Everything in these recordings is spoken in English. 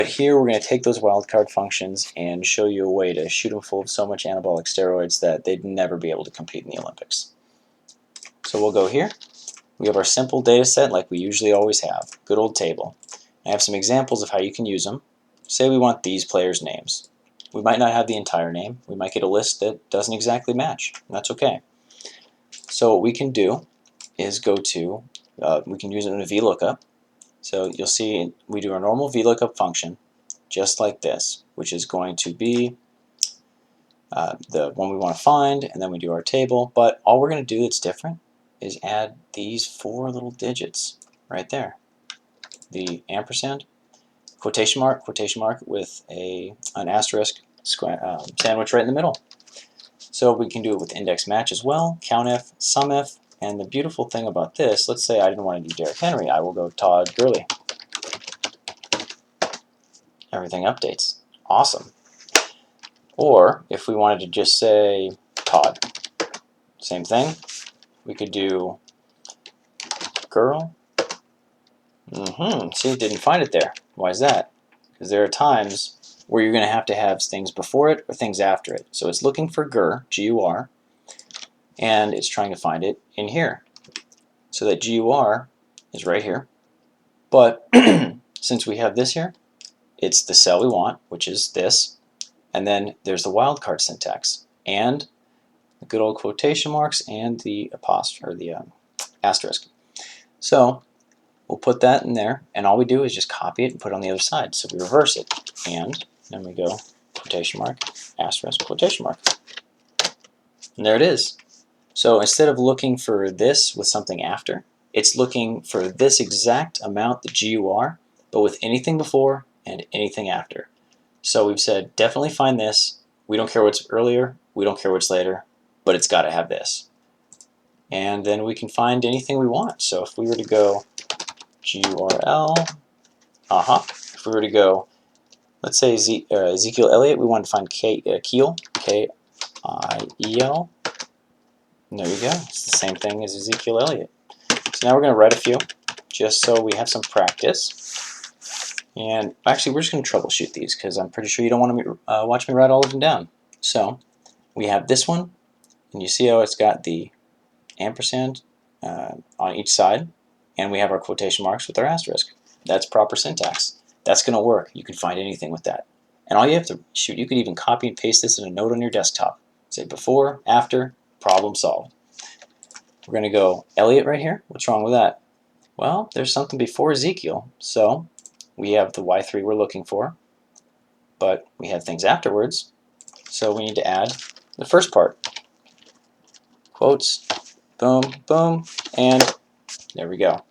But here we're going to take those wildcard functions and show you a way to shoot them full of so much anabolic steroids that they'd never be able to compete in the Olympics. So we'll go here. We have our simple data set like we usually always have. Good old table. I have some examples of how you can use them. Say we want these players' names. We might not have the entire name. We might get a list that doesn't exactly match. That's okay. So what we can do is go to, we can use it in a VLOOKUP. So you'll see we do our normal VLOOKUP function just like this, which is going to be the one we want to find, and then we do our table. But all we're going to do that's different is add these 4 little digits right there. The ampersand, quotation mark with an asterisk sandwich right in the middle. So we can do it with index match as well, COUNTIF, SUMIF, and the beautiful thing about this, let's say I didn't want to do Derrick Henry, I will go Todd Gurley. Everything updates. Awesome. Or if we wanted to just say Todd, same thing. We could do girl. See, it didn't find it there. Why is that? Because there are times where you're going to have things before it or things after it. So it's looking for GUR, G-U-R, and it's trying to find it in here. So that GUR is right here. But since we have this here, it's the cell we want, which is this. And then there's the wildcard syntax and the good old quotation marks and the apostrophe or the asterisk. So we'll put that in there, and all we do is just copy it and put it on the other side. So we reverse it, and then we go quotation mark, asterisk, quotation mark. And there it is. So instead of looking for this with something after, it's looking for this exact amount, the GUR, but with anything before and anything after. So we've said, definitely find this. We don't care what's earlier, we don't care what's later, but it's got to have this. And then we can find anything we want. So if we were to go GURL, if we were to go, let's say Ezekiel Elliott, we want to find Kiel, K-I-E-L. And there you go. It's the same thing as Ezekiel Elliott. So now we're going to write a few, just so we have some practice. And actually, we're just going to troubleshoot these because I'm pretty sure you don't want to watch me write all of them down. So we have this one, and you see how it's got the ampersand on each side, and we have our quotation marks with our asterisk. That's proper syntax. That's going to work. You can find anything with that. And all you have to shoot, you could even copy and paste this in a note on your desktop. Say before, after, problem solved. We're going to go Elliott right here. What's wrong with that? Well, there's something before Ezekiel, so we have the Y3 we're looking for, but we have things afterwards, so we need to add the first part. Quotes, boom, boom, and there we go.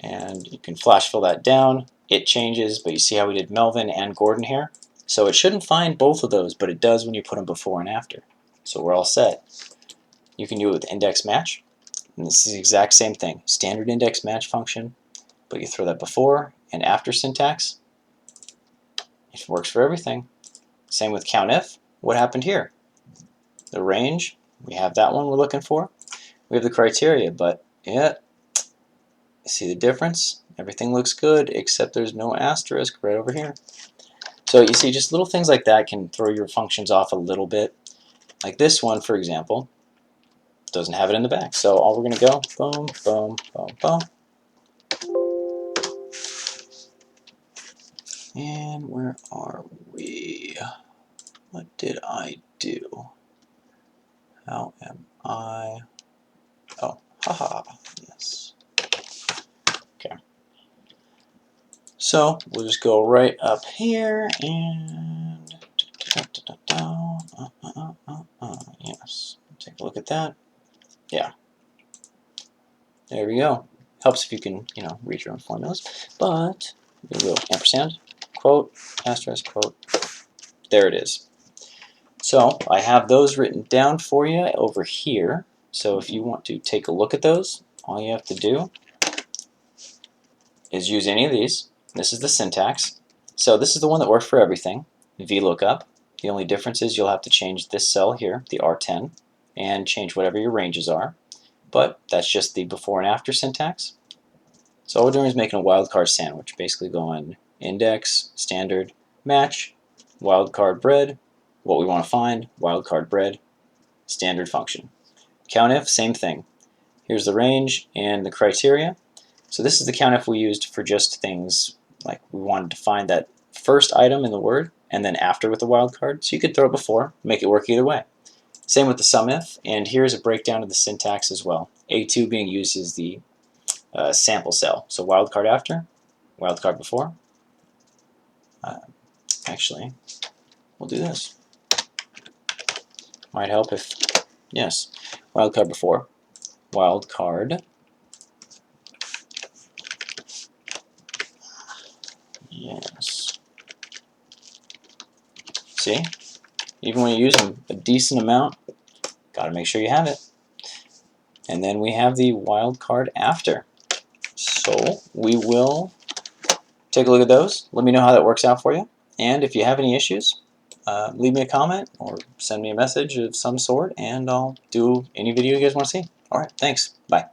And you can flash fill that down. It changes, but you see how we did Melvin and Gordon here? So it shouldn't find both of those, but it does when you put them before and after. So we're all set. You can do it with index match, and this is the exact same thing. Standard index match function, but you throw that before and after syntax. It works for everything. Same with COUNTIF. What happened here? The range, we have that one we're looking for. We have the criteria, but yeah, see the difference? Everything looks good except there's no asterisk right over here. So you see, just little things like that can throw your functions off a little bit. Like this one, for example, doesn't have it in the back. So all we're going to go, boom, boom, boom, boom. And where are we? What did I do? How am I? Oh, haha, yes. Okay. So we'll just go right up here and yes. Take a look at that. Yeah. There we go. Helps if you can, read your own formulas. But we'll go ampersand, quote, asterisk, quote. There it is. So I have those written down for you over here. So if you want to take a look at those, all you have to do is use any of these. This is the syntax. So this is the one that works for everything, VLOOKUP. The only difference is you'll have to change this cell here, the R10, and change whatever your ranges are. But that's just the before and after syntax. So all we're doing is making a wildcard sandwich, basically going index, standard, match, wildcard bread, what we want to find, wildcard bread, standard function. Countif, same thing. Here's the range and the criteria. So this is the countif we used for just things like we wanted to find that first item in the word and then after with the wildcard. So you could throw it before, make it work either way. Same with the sumif, and here's a breakdown of the syntax as well. A2 being used as the sample cell. So wildcard after, wildcard before. Actually, we'll do this. Might help if, yes, wildcard before, wildcard, yes. See, even when you use them a decent amount, got to make sure you have it. And then we have the wildcard after. So we will take a look at those. Let me know how that works out for you. And if you have any issues, leave me a comment or send me a message of some sort, and I'll do any video you guys want to see. All right, thanks. Bye.